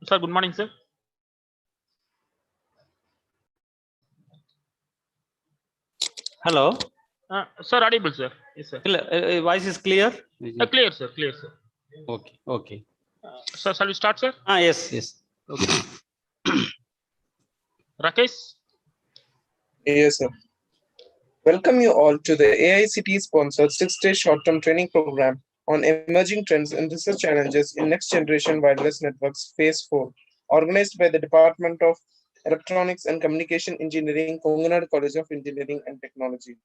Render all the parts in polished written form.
Sir, good morning, sir. Hello. Sir, audible, sir. Yes, sir. Voice is clear? Clear, sir. Clear, sir. Okay. Okay. Sir, shall we start, sir? Yes. Yes. Okay. Rakesh? Yes, sir. Welcome you all to the AICTE-sponsored 6-day short-term training program on emerging trends and research challenges in next-generation wireless networks Phase 4, organized by the Department of Electronics and Communication Engineering, Konganadu College of Engineering and Technology.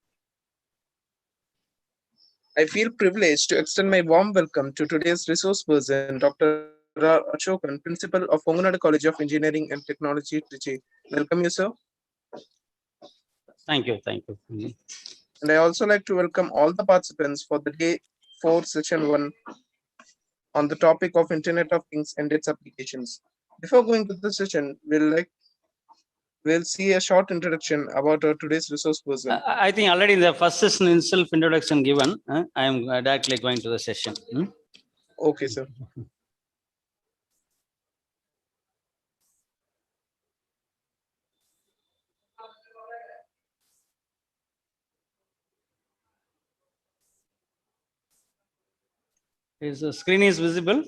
I feel privileged to extend my warm welcome to today's resource person, Dr. Ashokan, Principal of Konganadu College of Engineering and Technology, Trichy. Welcome you, sir. Thank you. Thank you. And I also like to welcome all the participants for the day 4 session 1 on the topic of Internet of Things and its applications. Before going to the session, we'll see a short introduction about our today's resource person. I think already in the first session in self-introduction given, I am directly going to the session. Okay, sir. Is the screen is visible?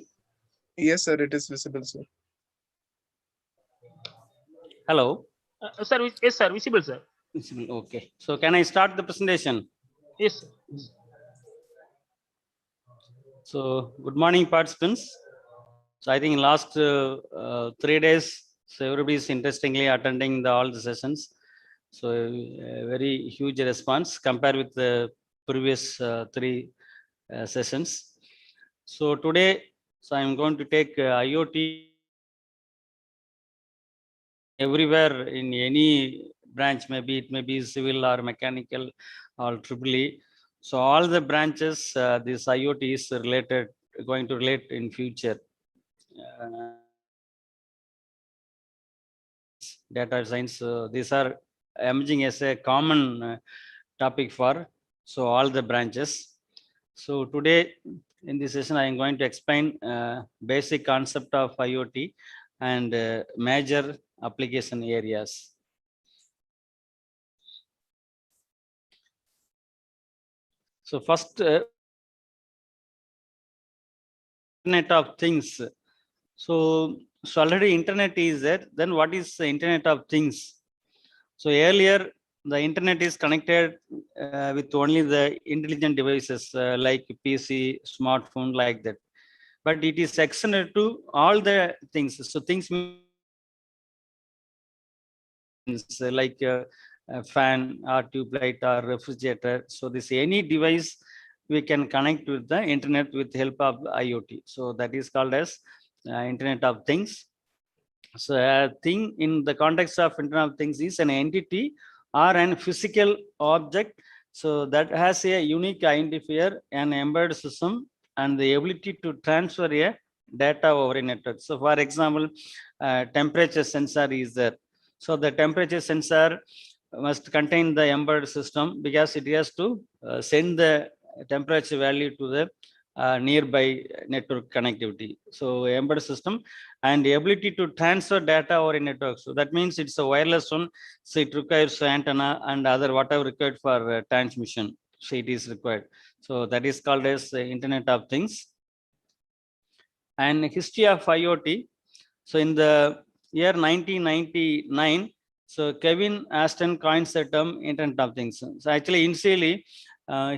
Yes, sir, it is visible, sir. Hello. Sir, yes, sir. Visible, sir. Visible. Okay. So can I start the presentation? Yes, sir. So good morning, participants. So I think last 3 days, so everybody is interestingly attending all the sessions. So a very huge response compared with the previous 3 sessions. So today, so I'm going to take IoT everywhere in any branch, maybe it may be civil or mechanical or EEE. So all the branches, this IoT is related, going to relate in future. Data science, these are emerging as a common topic for all the branches. So today in this session, I am going to explain basic concept of IoT and major application areas. So first, Internet of Things. So already Internet is there. Then what is the Internet of Things? So earlier, the Internet is connected with only the intelligent devices like PC, smartphone, like that. But it is extended to all the things. So things like a fan or tube light or refrigerator. So this any device we can connect with the internet with help of IoT. So that is called as Internet of Things. So a thing in the context of Internet of Things is an entity or an physical object. So that has a unique identifier, an embedded system, and the ability to transfer a data over a network. So for example, temperature sensor is there. So the temperature sensor must contain the embedded system because it has to send the temperature value to the nearby network connectivity. So embedded system and the ability to transfer data over a network. So that means it's a wireless one. So it requires antenna and other whatever required for transmission. So it is required. So that is called as Internet of Things. And history of IoT. So in the year 1999, so Kevin Aston coins the term Internet of Things. So actually, initially,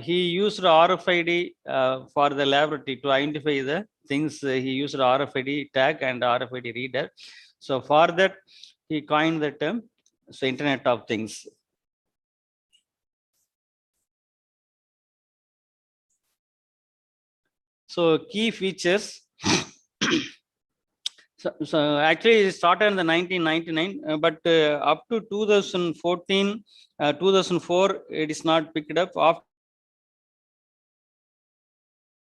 he used RFID for the laboratory to identify the things. He used RFID tag and RFID reader. So for that, he coined the term, so Internet of Things. So key features. So actually it started in the 1999, but up to 2014, 2004, it is not picked up after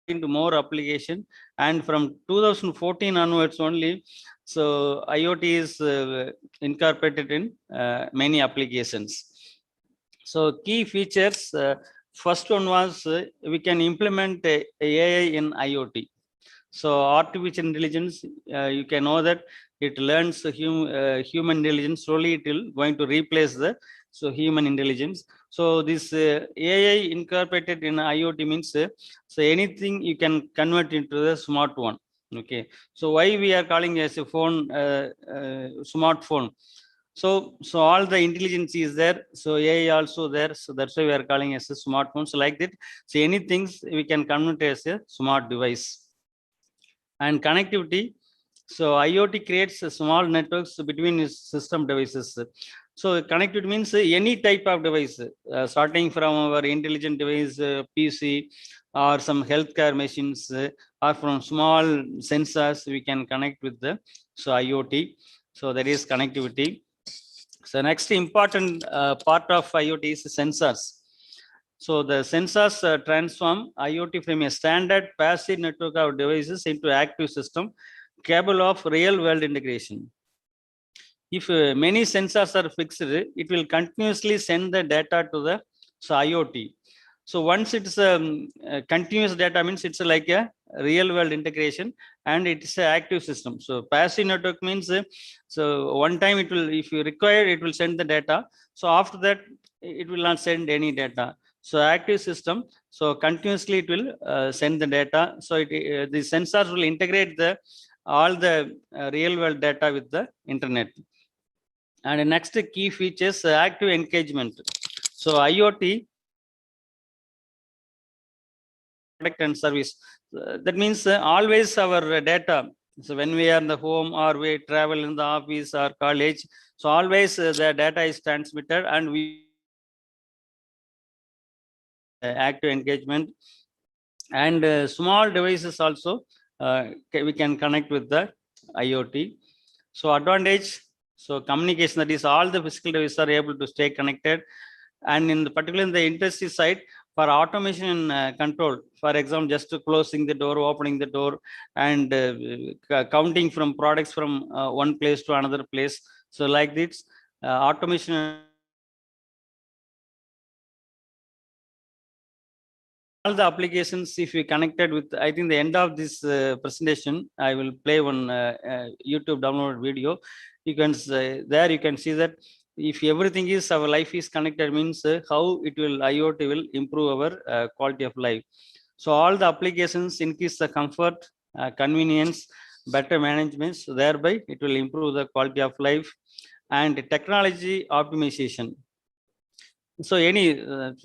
into more application, and from 2014 onwards only. So IoT is incorporated in many applications. So key features. First one was we can implement AI in IoT. So artificial intelligence, you can know that it learns human intelligence. Slowly it will going to replace the human intelligence. So this AI incorporated in IoT means so anything you can convert into the smart one. Okay, so why we are calling as a phone smartphone? So all the intelligence is there. So AI also there. So that's why we are calling as a smartphone. So like that. So anything we can convert as a smart device. And connectivity. So IoT creates small networks between its system devices. So connectivity means any type of device, starting from our intelligent device, PC, or some healthcare machines, or from small sensors, we can connect with the IoT. So that is connectivity. So next important part of IoT is sensors. So the sensors transform IoT from a standard passive network of devices into active system capable of real world integration. If many sensors are fixed, it will continuously send the data to the IoT. So once it's continuous data means it's like a real world integration and it's an active system. So passive network means so one time it will, if you require, it will send the data. So after that, it will not send any data. So active system, so continuously it will send the data. So the sensors will integrate all the real world data with the internet. And the next key features active engagement. So IoT product and service. That means always our data. So when we are in the home or we travel in the office or college, so always the data is transmitted and we active engagement. And small devices also we can connect with the IoT. So advantage, so communication, that is all the physical devices are able to stay connected. And in the particular in the industry side, for automation and control, for example, just closing the door, opening the door, and counting from products from one place to another place. So like this, automation. All the applications, if we connected with, I think the end of this presentation, I will play one YouTube download video. You can there you can see that if everything is our life is connected means how it will IoT will improve our quality of life. So all the applications increase the comfort, convenience, better management. So thereby it will improve the quality of life. And technology optimization. So any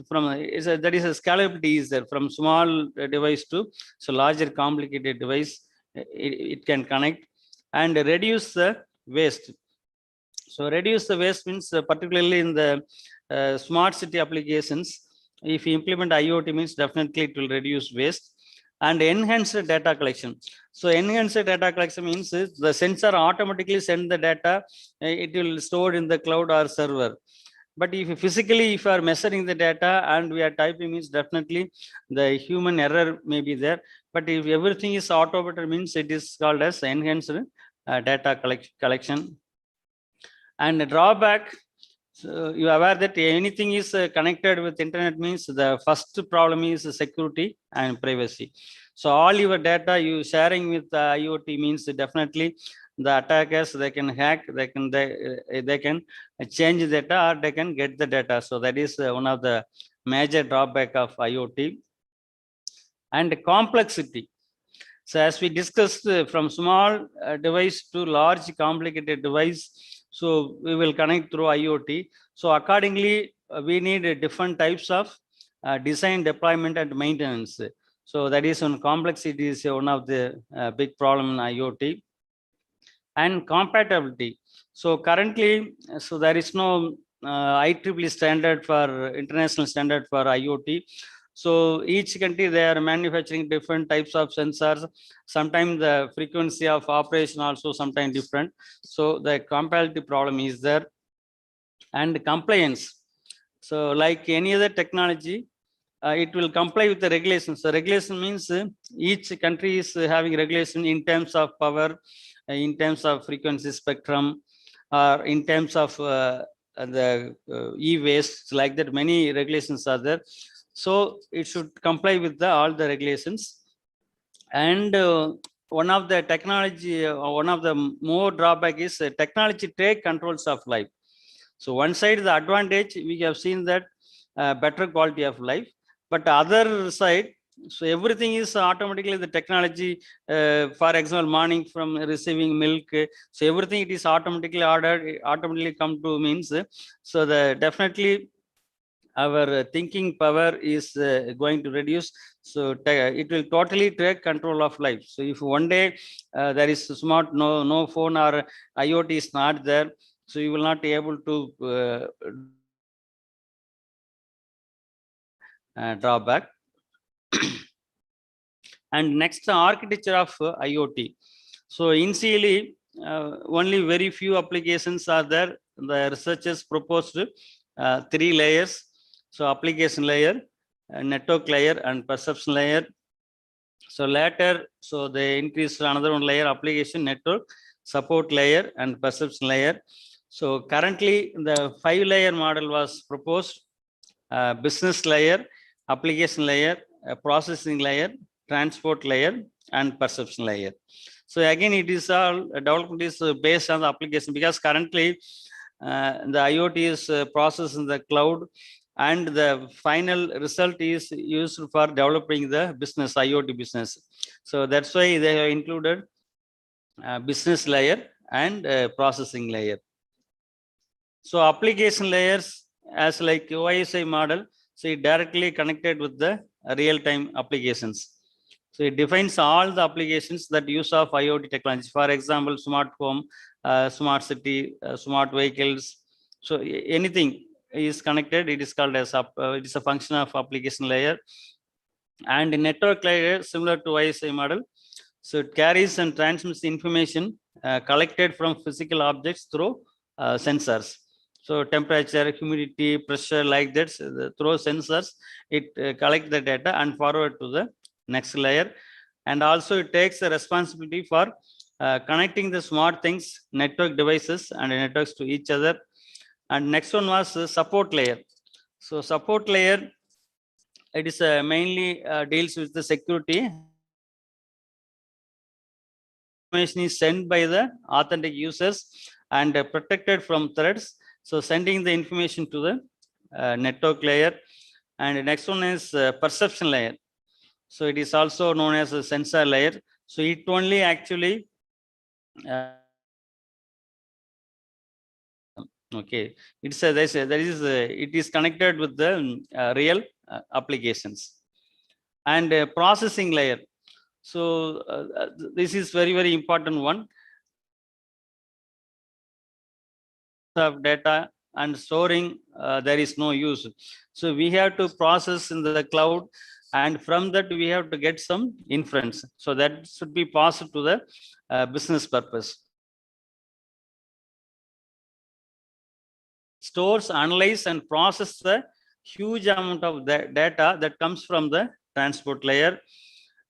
from that is a scalability is there from small device to larger complicated device. It can connect and reduce the waste. So reduce the waste means particularly in the smart city applications. If you implement IoT means definitely it will reduce waste. And enhance the data collection. So enhance the data collection means the sensor automatically send the data. It will store in the cloud or server. But if physically, if you are measuring the data and we are typing means definitely the human error may be there. But if everything is automated means it is called as enhanced data collection. And the drawback, so you are aware that anything is connected with internet means the first problem is security and privacy. So all your data you sharing with the IoT means definitely the attackers, they can hack, they can change the data or they can get the data. So that is one of the major drawback of IoT. And complexity. So as we discussed from small device to large complicated device, so we will connect through IoT. So accordingly, we need different types of design, deployment, and maintenance. So that is one complexity is one of the big problem in IoT. And compatibility. So currently, so there is no IEEE standard for international standard for IoT. So each country, they are manufacturing different types of sensors. Sometimes the frequency of operation also sometimes different. So the compatibility problem is there. And compliance. So like any other technology, it will comply with the regulations. So regulation means each country is having regulation in terms of power, in terms of frequency spectrum, or in terms of the e-waste, like that many regulations are there. So it should comply with all the regulations. And one of the technology, one of the more drawback is technology take controls of life. So one side, the advantage, we have seen that better quality of life, but other side, so everything is automatically the technology. For example, morning from receiving milk, so everything it is automatically ordered, automatically come to means. So the definitely our thinking power is going to reduce. So it will totally take control of life. So if one day there is smart no phone or IoT is not there, so you will not be able to drawback. And next, architecture of IoT. So initially, only very few applications are there. The researchers proposed 3 layers. So application layer, network layer, and perception layer. So later, so they increased another one layer, application network, support layer, and perception layer. So currently, the 5-layer model was proposed: business layer, application layer, processing layer, transport layer, and perception layer. So again, it is all development is based on the application, because currently the IoT is processed in the cloud, and the final result is used for developing the business, IoT business. So that's why they have included business layer and processing layer. So application layers as like OISI model, so it directly connected with the real-time applications. So it defines all the applications that use of IoT technology. For example, smart home, smart city, smart vehicles. So anything is connected, it is called as it is a function of application layer. And network layer, similar to OISI model, so it carries and transmits information collected from physical objects through sensors. So temperature, humidity, pressure, like that, so through sensors, it collects the data and forward to the next layer. And also it takes the responsibility for connecting the smart things, network devices and networks to each other. And next one was support layer. So support layer, it is mainly deals with the security. Information is sent by the authentic users and protected from threats. So sending the information to the network layer. And next one is perception layer. So it is also known as a sensor layer. So it only actually okay, it's a, there is it is connected with the real applications. And processing layer. So this is very important one. Of data and storing, there is no use. So we have to process in the cloud, and from that we have to get some inference. So that should be passed to the business purpose. Stores, analyze, and process the huge amount of the data that comes from the transport layer.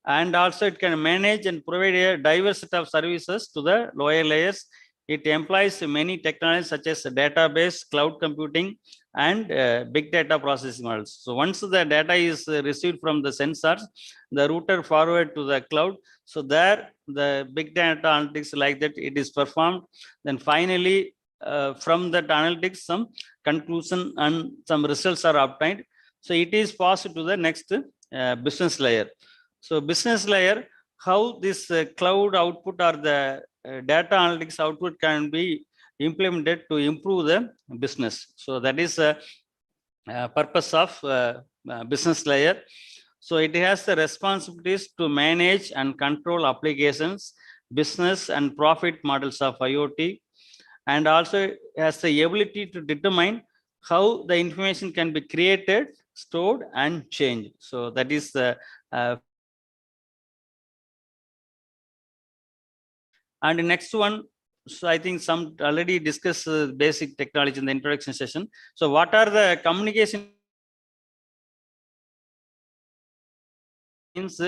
And also it can manage and provide a diverse set of services to the lower layers. It employs many technologies such as database, cloud computing, and big data processing models. So once the data is received from the sensors, the router forward to the cloud. So there the big data analytics like that it is performed. Then finally from that analytics some conclusion and some results are obtained. So it is passed to the next business layer. So business layer, how this cloud output or the data analytics output can be implemented to improve the business. So that is the purpose of business layer. So it has the responsibilities to manage and control applications, business and profit models of IoT, and also has the ability to determine how the information can be created, stored, and changed. So that is the and the next one, so I think some already discussed basic technology in the introduction session. So what are the communication means,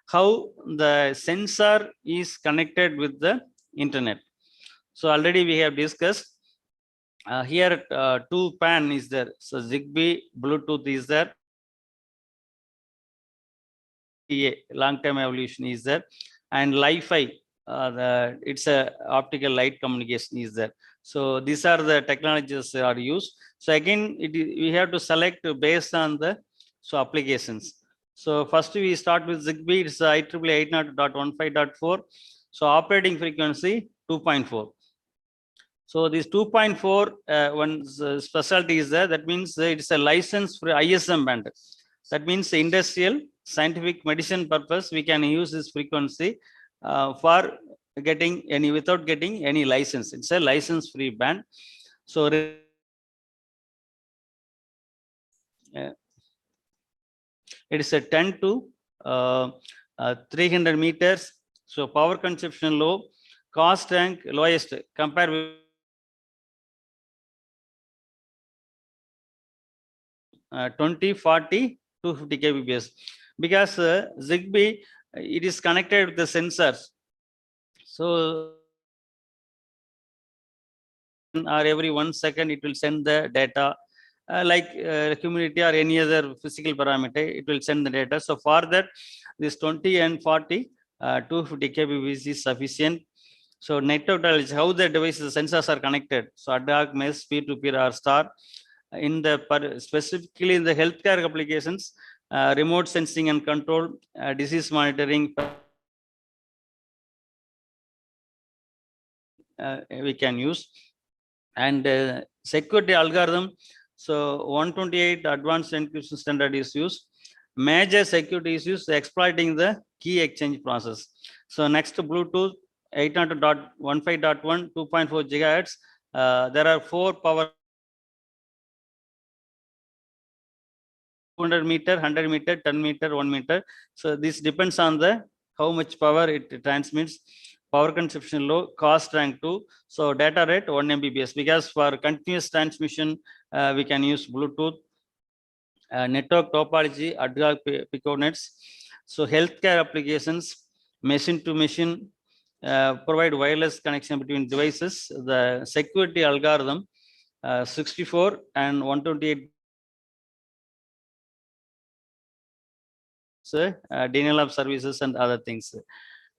how the sensor is connected with the internet. So already we have discussed here 2 PAN is there. So Zigbee, Bluetooth is there. Long term evolution is there. and Li-Fi. It's a optical light communication is there. So these are the technologies that are used. So again, we have to select based on the applications. So first we start with ZigBee. It's IEEE 802.15.4. So operating frequency 2.4. So this 2.4, one specialty is there. That means it's a license for ISM band. That means industrial, scientific, medicine purpose, we can use this frequency for getting any, without getting any license. It's a license free band. So it is a 10 to 300 meters. So power consumption low, cost rank lowest compared with 20, 40, 250 kbps, because ZigBee, it is connected with the sensors. So or every 1 second it will send the data, like humidity or any other physical parameter, it will send the data. So for that, this 20 and 40, 250 kbps is sufficient. So network knowledge, how the devices, sensors are connected. So ad hoc, mesh, peer-to-peer or star. In the specifically in the healthcare applications, remote sensing and control, disease monitoring, we can use. And security algorithm, so 128 advanced encryption standard is used. Major security issues exploiting the key exchange process. So next, Bluetooth 802.15.1 2.4 gigahertz. There are 4 power 200 meter, 100 meter, 10 meter, 1 meter. So this depends on the how much power it transmits. Power consumption low, cost rank 2. So data rate 1 Mbps, because for continuous transmission, we can use Bluetooth. Network topology, ad hoc piconets. So healthcare applications, machine to machine, provide wireless connection between devices. The security algorithm, 64 and 128. Denial of services and other things.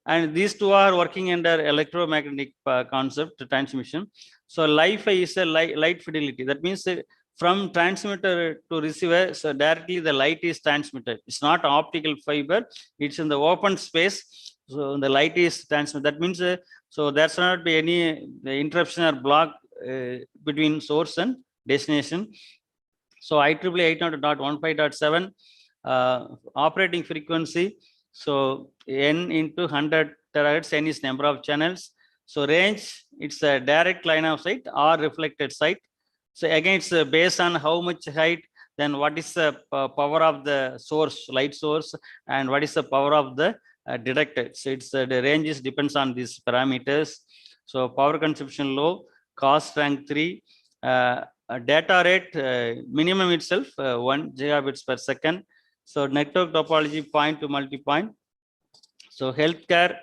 And these two are working under electromagnetic concept transmission. So Li-Fi is a light fidelity. That means from transmitter to receiver, so directly the light is transmitted. It's not optical fiber. It's in the open space. So the light is transmitted. That means so there should not be any interruption or block between source and destination. So IEEE 800.15.7. Operating frequency, so n into 100 terahertz, n is number of channels. So range, it's a direct line of sight or reflected sight. So again, it's based on how much height, then what is the power of the source, light source, and what is the power of the detector. So it's the range is depends on these parameters. So power consumption low, cost rank 3. Data rate minimum itself 1 gigabits per second. So network topology, point to multi-point. So healthcare,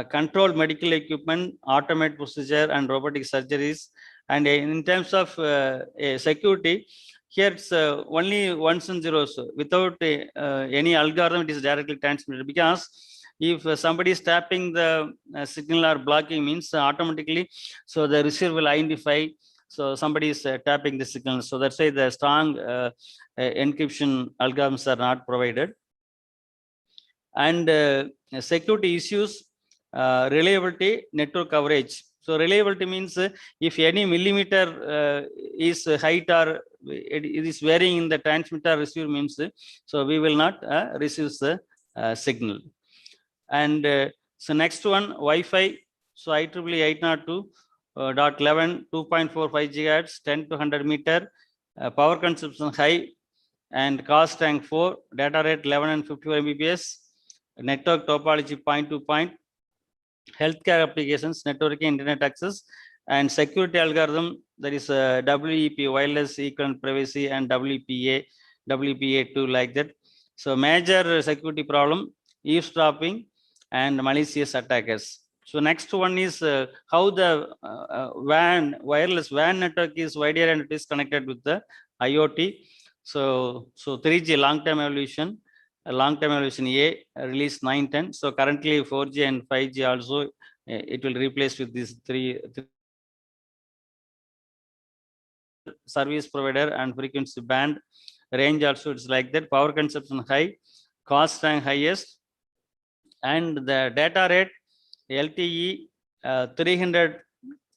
controlled medical equipment, automated procedure and robotic surgeries. And in terms of security, here it's only ones and zeros. Without any algorithm, it is directly transmitted, because if somebody is tapping the signal or blocking, means automatically, so the receiver will identify, so somebody is tapping the signal. So that's why the strong encryption algorithms are not provided. And security issues, reliability, network coverage. So reliability means if any millimeter is height or it is varying in the transmitter receiver, means so we will not receive the signal. And so next one, Wi-Fi. So IEEE 802.11 2.45 gigahertz, 10 to 100 meter, power consumption high, and cost rank 4, data rate 11 and 54 Mbps, network topology point to point, healthcare applications, networking, internet access, and security algorithm, that is WEP, wireless equivalent privacy, and WPA, WPA2, like that. So major security problem, eavesdropping and malicious attackers. So next one is how the wireless WAN network is wider and it is connected with the IoT. So 3G long-term evolution, long term evaluation A, release 910. So currently 4G and 5G also, it will replace with these three service provider and frequency band range also. It's like that. Power consumption high, cost rank highest, and the data rate LTE 300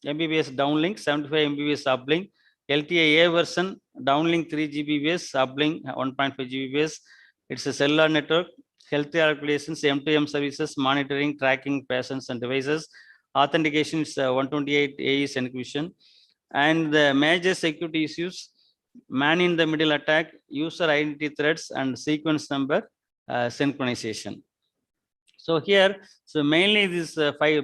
Mbps downlink, 75 Mbps uplink. LTE-A version downlink 3 Gbps, uplink 1.5 Gbps. It's a cellular network. Health calculations, M2M services, monitoring, tracking patients and devices. Authentication is 128 AES encryption. And the major security issues: man in the middle attack, user identity threats, and sequence number synchronization. So here, so mainly this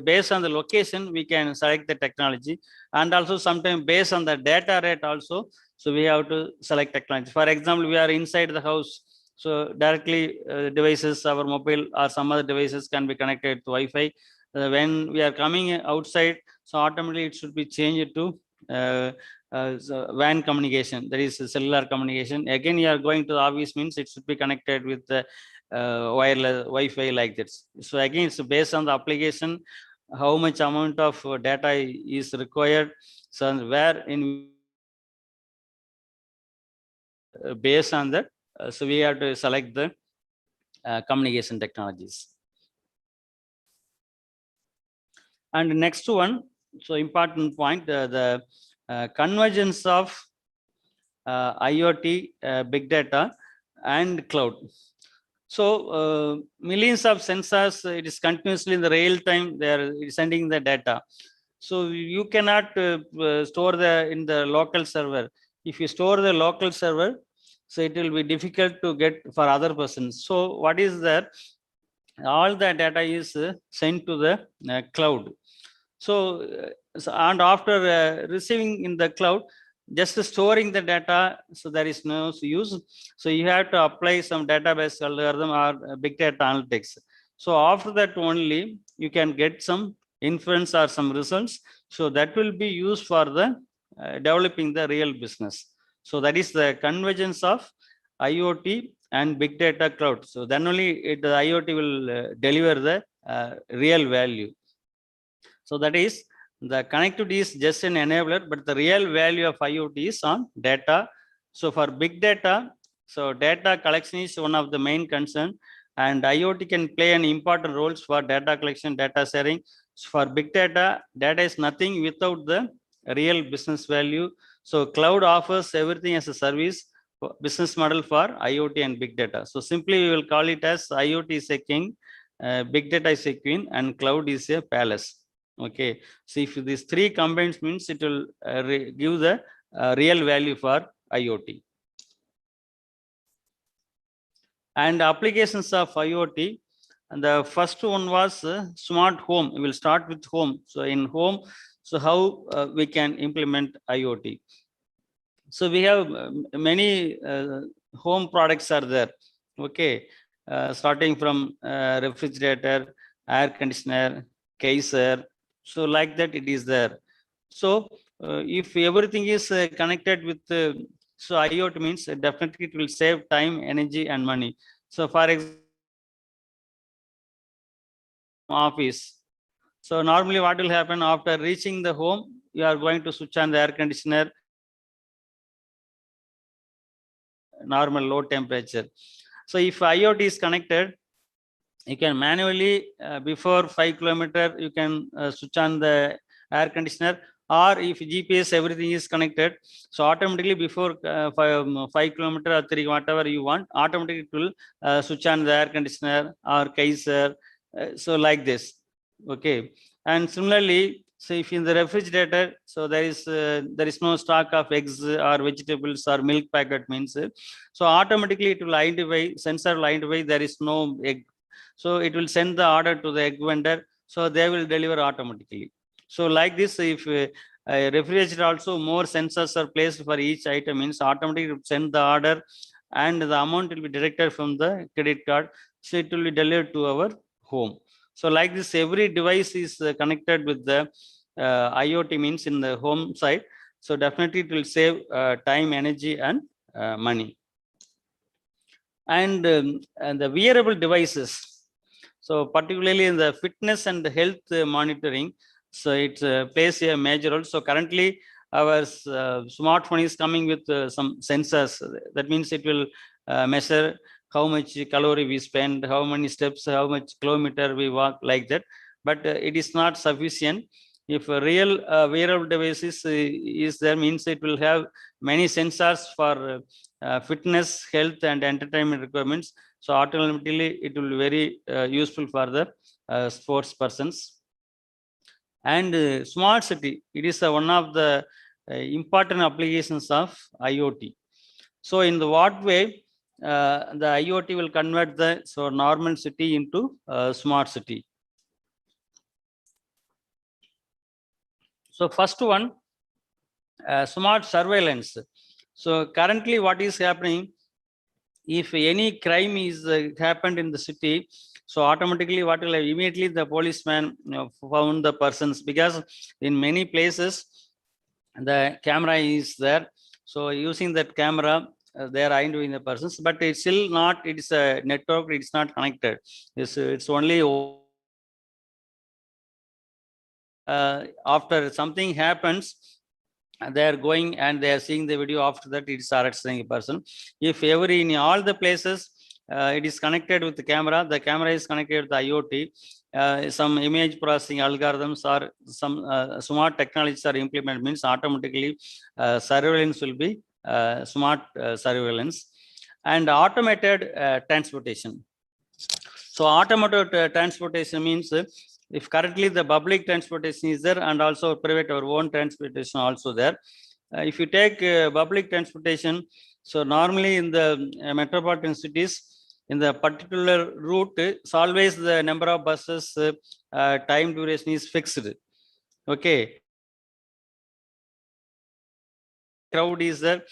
based on the location, we can select the technology, and also sometimes based on the data rate also. So we have to select technology. For example, we are inside the house, so directly devices, our mobile or some other devices can be connected to Wi-Fi. When we are coming outside, so automatically it should be changed to so WAN communication, that is cellular communication. Again, you are going to the office, means it should be connected with the wireless Wi-Fi, like this. So again, it's based on the application, how much amount of data is required. So where in based on that, so we have to select the communication technologies. And next one, so important point, the convergence of IoT, big data, and cloud. So millions of sensors, it is continuously in the real time, they are sending the data. So you cannot store in the local server. If you store the local server, so it will be difficult to get for other persons. So what is that? All the data is sent to the cloud. So, and after receiving in the cloud, just storing the data, so there is no use. So you have to apply some database algorithm or big data analytics. So after that only you can get some inference or some results. So that will be used for the developing the real business. So that is the convergence of IoT and big data cloud. So then only the IoT will deliver the real value. So that is, the connectivity is just an enabler, but the real value of IoT is on data. So for big data, so data collection is one of the main concern, and IoT can play an important roles for data collection, data sharing. So for big data, data is nothing without the real business value. So cloud offers everything as a service business model for IoT and big data. So simply we will call it as IoT is a king, big data is a queen, and cloud is a palace. Okay, so if these three combines, means it will give the real value for IoT. And applications of IoT, and the first one was smart home. We will start with home. So in home, so how we can implement IoT? So we have many home products are there. Okay, starting from refrigerator, air conditioner, geyser. So like that it is there. So if everything is connected with so IoT, means definitely it will save time, energy, and money. So for example, office. So normally what will happen after reaching the home, you are going to switch on the air conditioner, normal low temperature. So if IoT is connected, you can manually before 5 kilometer you can switch on the air conditioner, or if GPS everything is connected, so automatically before 5 kilometer or 3, whatever you want, automatically it will switch on the air conditioner or geyser. So like this. Okay, and similarly, so if in the refrigerator, so there is no stock of eggs or vegetables or milk packet, means so automatically it will identify, sensor will identify there is no egg. So it will send the order to the egg vendor, so they will deliver automatically. So like this, if refrigerator also more sensors are placed for each item, means automatically send the order, and the amount will be directed from the credit card, so it will be delivered to our home. So like this, every device is connected with the IoT, means in the home side. So definitely it will save time, energy, and money. and the wearable devices. So particularly in the fitness and health monitoring, so it plays a major role. So currently our smartphone is coming with some sensors. That means it will measure how much calorie we spend, how many steps, how much kilometer we walk, like that. But it is not sufficient. If a real wearable device is there, means it will have many sensors for fitness, health, and entertainment requirements. So automatically it will be very useful for the sports persons. And smart city, it is one of the important applications of IoT. So in the what way the IoT will convert the normal city into smart city. So first one, smart surveillance. So currently what is happening, if any crime is happened in the city, so automatically what will immediately the policeman found the persons, because in many places the camera is there. So using that camera, they are identifying the persons, but it's still not, it is a network, it's not connected. It's only after something happens, they are going and they are seeing the video. After that, it is arresting a person. If in all the places it is connected with the camera is connected with the IoT, some image processing algorithms or some smart technologies are implemented, means automatically surveillance will be smart surveillance. And automated transportation. So automated transportation means if currently the public transportation is there and also private or own transportation also there. If you take public transportation, so normally in the metropolitan cities, in the particular route, it's always the number of buses, time duration is fixed. Okay. Crowd is there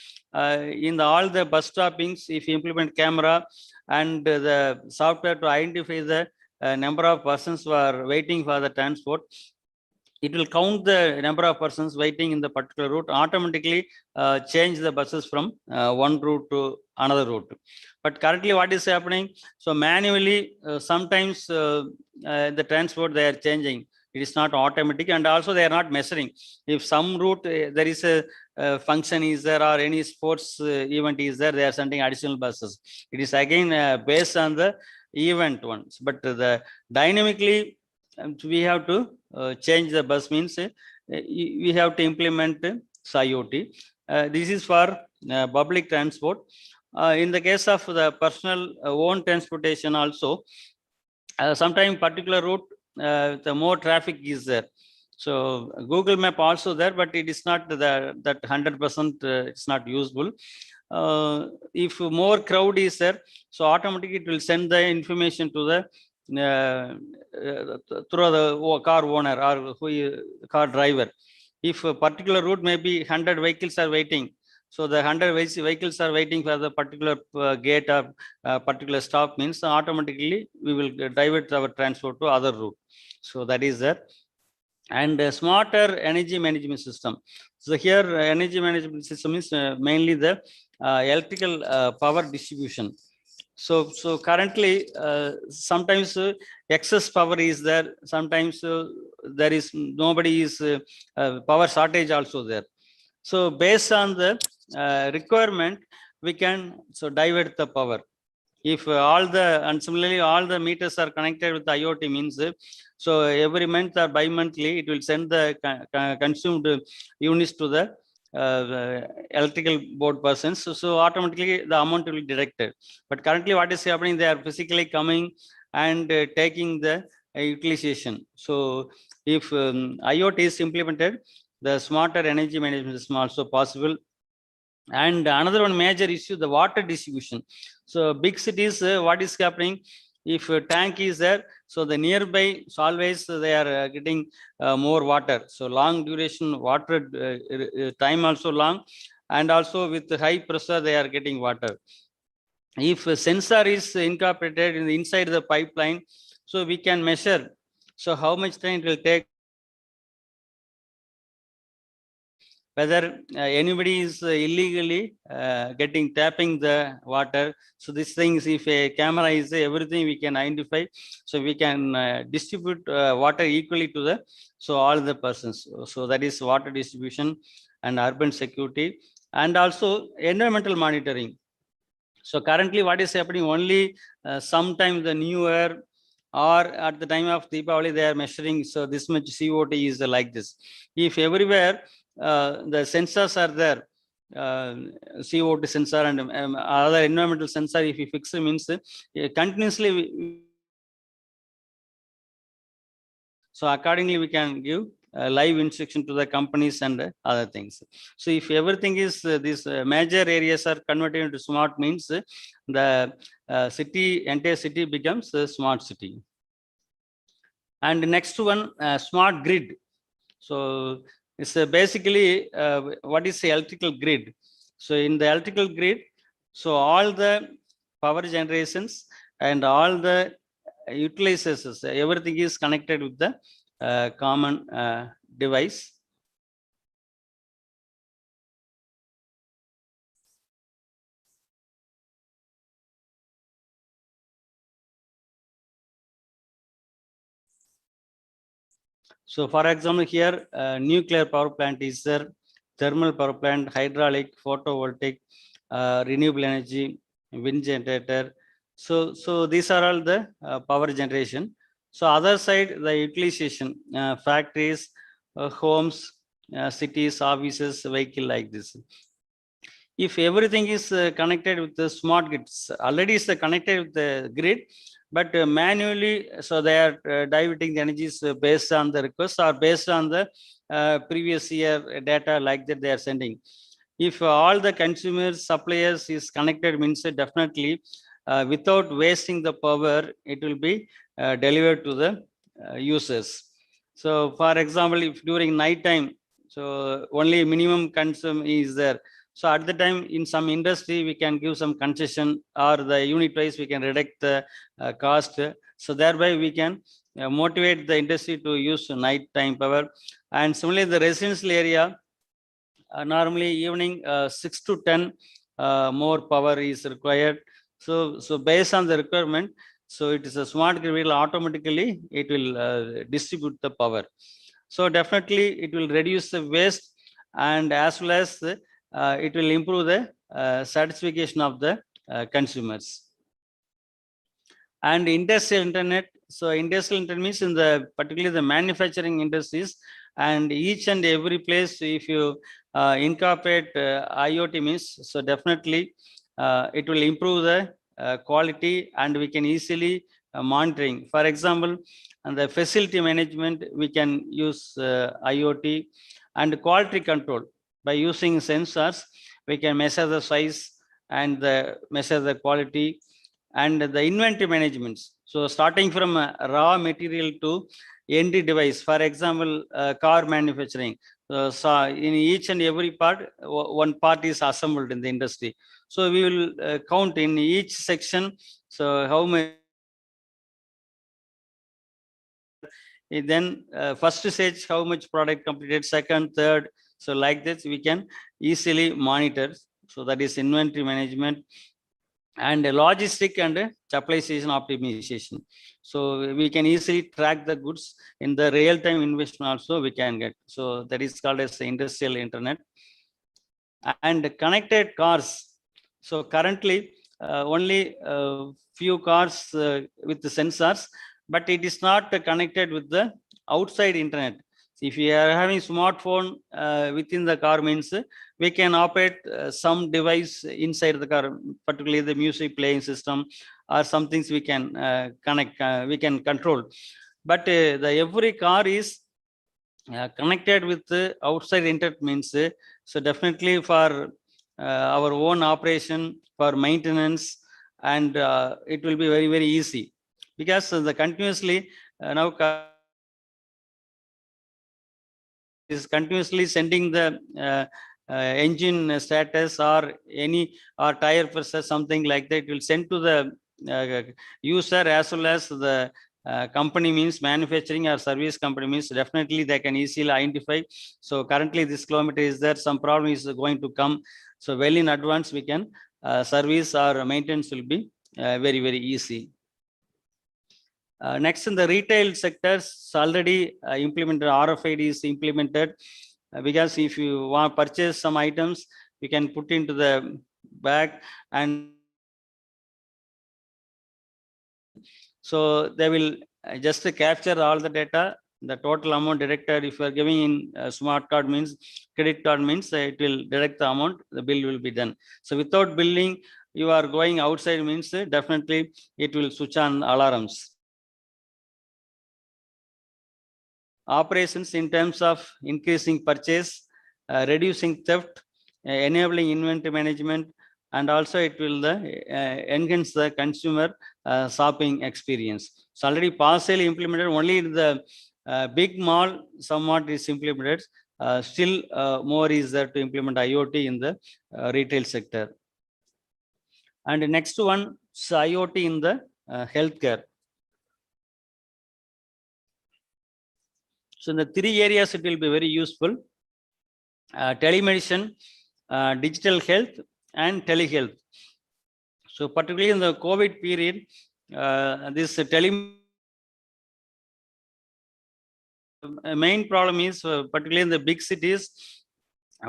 in all the bus stoppings. If you implement camera and the software to identify the number of persons who are waiting for the transport, it will count the number of persons waiting in the particular route, automatically change the buses from one route to another route. But currently what is happening, so manually sometimes the transport they are changing, it is not automatic, and also they are not measuring. If some route there is a function is there or any sports event is there, they are sending additional buses. It is again based on the event ones, but the dynamically we have to change the bus, means we have to implement IoT. This is for public transport. In the case of the personal own transportation also, sometimes particular route the more traffic is there. So Google Map also there, but it is not that 100% it's not useful. If more crowd is there, so automatically it will send the information to the through the car owner or car driver. If a particular route may be 100 vehicles are waiting, so the 100 vehicles are waiting for the particular gate or particular stop, means automatically we will divert our transport to other route. So that is there. And smarter energy management system. So here energy management system is mainly the electrical power distribution. So currently sometimes excess power is there, sometimes there is nobody is power shortage also there. So based on the requirement, we can divert the power. If and similarly all the meters are connected with the IoT, means so every month or bi-monthly it will send the consumed units to the electrical board persons. So automatically the amount will be deducted. But currently what is happening, they are physically coming and taking the utilization. So if IoT is implemented, the smarter energy management is also possible. And another one major issue, the water distribution. So big cities, what is happening, if a tank is there, so the nearby, so always they are getting more water. So long duration water time also long, and also with high pressure they are getting water. If a sensor is incorporated inside the pipeline, so we can measure so how much time it will take whether anybody is illegally tapping the water. So these things, if a camera is there, everything we can identify. So we can distribute water equally to the, so all the persons. So that is water distribution and urban security, and also environmental monitoring. So currently what is happening, only sometimes the new year or at the time of Deepavali they are measuring, so this much COT is like this. If everywhere the sensors are there, uh, CO2 sensor and other environmental sensor, if you fix it, means continuously so accordingly we can give live instruction to the companies and other things. So if everything is these major areas are converted into smart, means the city, entire city becomes a smart city. And next one, smart grid. So it's basically what is the electrical grid? So in the electrical grid, so all the power generations and all the utilizers, everything is connected with the common device. So for example, here nuclear power plant is there, thermal power plant, hydraulic, photovoltaic, renewable energy, wind generator. So these are all the power generation. So other side, the utilization, factories, homes, cities, offices, vehicle, like this. If everything is connected with the smart grids, already is connected with the grid, but manually, so they are diverting the energies based on the request or based on the previous year data, like that they are sending. If all the consumers, suppliers is connected, means definitely without wasting the power, it will be delivered to the users. So for example, if during night time, so only minimum consume is there. So at the time, in some industry, we can give some concession, or the unit price we can reduce the cost. So thereby we can motivate the industry to use night time power. And similarly, the residential area, normally evening 6 to 10 more power is required. So based on the requirement, so it is a smart grid, will automatically it will distribute the power. So definitely it will reduce the waste, and as well as it will improve the satisfaction of the consumers. And industrial internet. So industrial internet means in the particularly the manufacturing industries, and each and every place, if you incorporate IoT means, so definitely it will improve the quality, and we can easily monitoring. For example, and the facility management, we can use IoT. And quality control, by using sensors, we can measure the size and measure the quality. And the inventory management, so starting from raw material to end device. For example, car manufacturing, so in each and every part, one part is assembled in the industry. So we will count in each section, so how much. Then first stage, how much product completed, second, third. So like this we can easily monitor. So that is inventory management. And logistic and supply season optimization. So we can easily track the goods in the real-time investment also we can get. So that is called as the industrial internet. And connected cars. So currently only few cars with the sensors, but it is not connected with the outside internet. If you are having smartphone within the car, means we can operate some device inside the car, particularly the music playing system or some things we can connect, we can control. But the every car is connected with the outside internet, means so definitely for our own operation, for maintenance, and it will be very easy, because the continuously now is continuously sending the engine status or any or tire pressure, something like that. It will send to the user as well as the company means manufacturing or service company means definitely they can easily identify. So currently this kilometer is there, some problem is going to come. So well in advance we can service or maintenance will be very, very easy. Next in the retail sectors, already implemented RFID is implemented because if you want to purchase some items, you can put into the bag and so they will just capture all the data, the total amount directed. If you are giving in smart card means credit card means it will direct the amount, the bill will be done. So without billing, you are going outside means definitely it will switch on alarms. Operations in terms of increasing purchase, reducing theft, enabling inventory management, and also it will enhance the consumer shopping experience. So already partially implemented, only in the big mall somewhat is implemented. Still more is there to implement IoT in the retail sector. And the next one is IoT in the healthcare. So in the three areas, it will be very useful. Telemedicine, digital health, and telehealth. So particularly in the COVID period, this main problem is particularly in the big cities.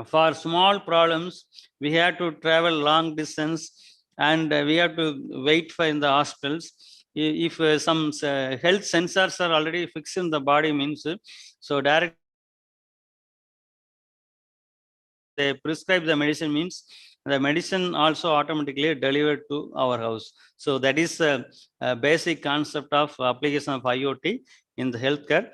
For small problems, we have to travel long distance and we have to wait for in the hospitals. If some health sensors are already fixed in the body means, so direct they prescribe the medicine means the medicine also automatically delivered to our house. So that is a basic concept of application of IoT in the healthcare.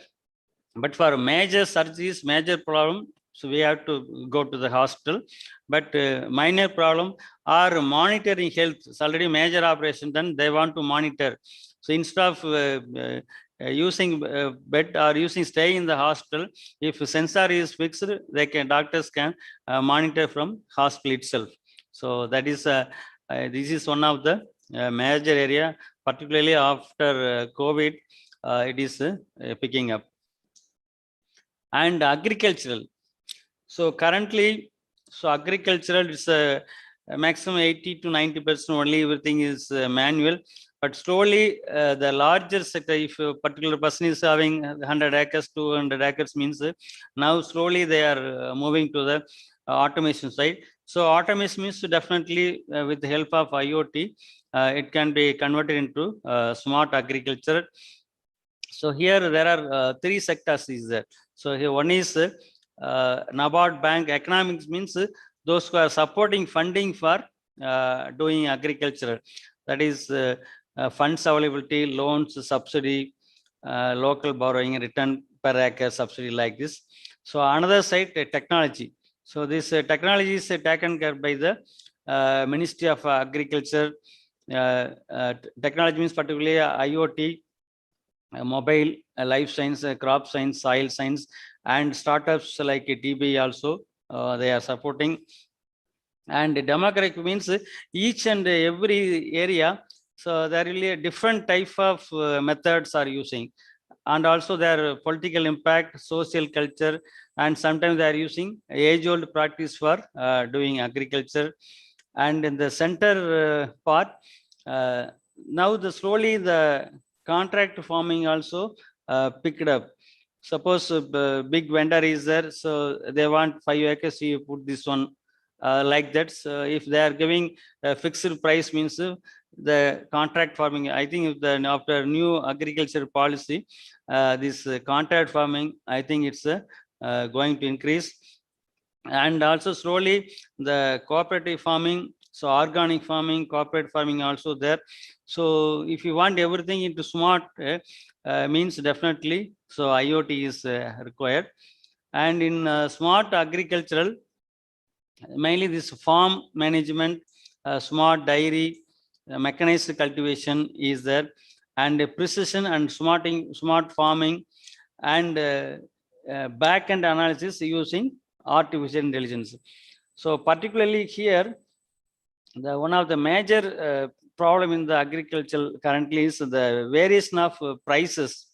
But for major surgeries, major problem, so we have to go to the hospital. But minor problem are monitoring health. It's already major operation done, they want to monitor. So instead of using bed or using stay in the hospital, if sensor is fixed, they can doctors can monitor from hospital itself. So that is this is one of the major area, particularly after COVID, it is picking up. And agricultural. So currently, so agricultural is a maximum 80 to 90% only, everything is manual. But slowly, the larger sector, if a particular person is having 100 acres, 200 acres means now slowly they are moving to the automation side. So automation means definitely with the help of IoT, it can be converted into smart agriculture. So here there are three sectors is there. So here one is NABARD Bank. Economics means those who are supporting funding for doing agriculture. That is funds availability, loans, subsidy, local borrowing, return per acre subsidy like this. So another side technology. So this technology is taken care by the Ministry of Agriculture. Technology means particularly IoT, mobile, life science, crop science, soil science, and startups like TB also they are supporting. And democratic means each and every area, so there will be a different type of methods are using, and also their political impact, social culture, and sometimes they are using age-old practice for doing agriculture. And in the center part, now the slowly the contract farming also picked up. Suppose big vendor is there, so they want 5 acres, you put this one like that. So if they are giving a fixed price means the contract farming, I think then after new agriculture policy, this contract farming, I think it's going to increase. And also slowly the cooperative farming, so organic farming, corporate farming also there. So if you want everything into smart means definitely, so IoT is required. And in smart agricultural, mainly this farm management, smart dairy, mechanized cultivation is there, and precision and smart farming, and back-end analysis using artificial intelligence. So particularly here, the one of the major problem in the agriculture currently is the variation of prices.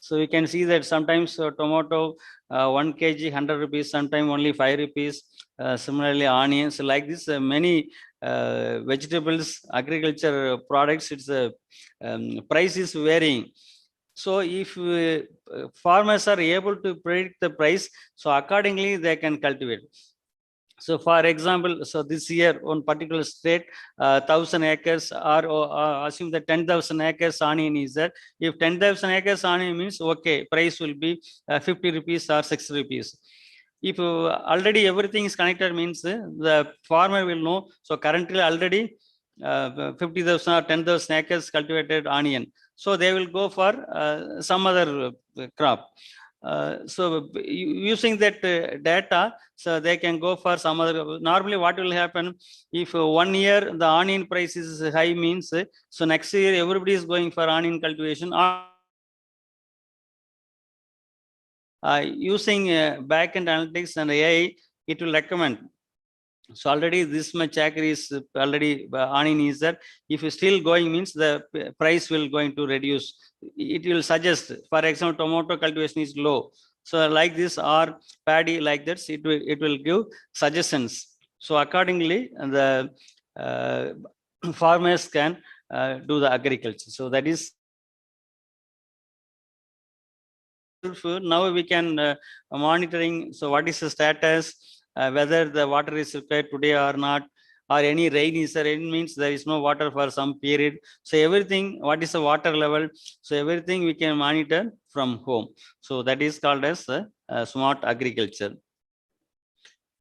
So we can see that sometimes tomato 1 kg 100 rupees, sometimes only 5 rupees. Similarly, onions like this, many vegetables, agriculture products, its price is varying. So if farmers are able to predict the price, so accordingly they can cultivate. So for example, so this year one particular state, 1,000 acres, or assume that 10,000 acres onion is there. If 10,000 acres onion means, okay, price will be 50 rupees or 60 rupees. If already everything is connected means the farmer will know. So currently already 50,000 or 10,000 acres cultivated onion. So they will go for some other crop. So using that data, so they can go for some other. Normally what will happen if 1 year the onion price is high means, so next year everybody is going for onion cultivation. Using backend analytics and AI, it will recommend. So already this much acre is already onion is there. If it's still going means the price will going to reduce. It will suggest, for example, tomato cultivation is low. So like this or paddy like that, it will give suggestions. So accordingly, the farmers can do the agriculture. So that is now we can monitoring. So what is the status? Whether the water is required today or not, or any rain is there. Rain means there is no water for some period. So everything, what is the water level? So everything we can monitor from home. So that is called as smart agriculture.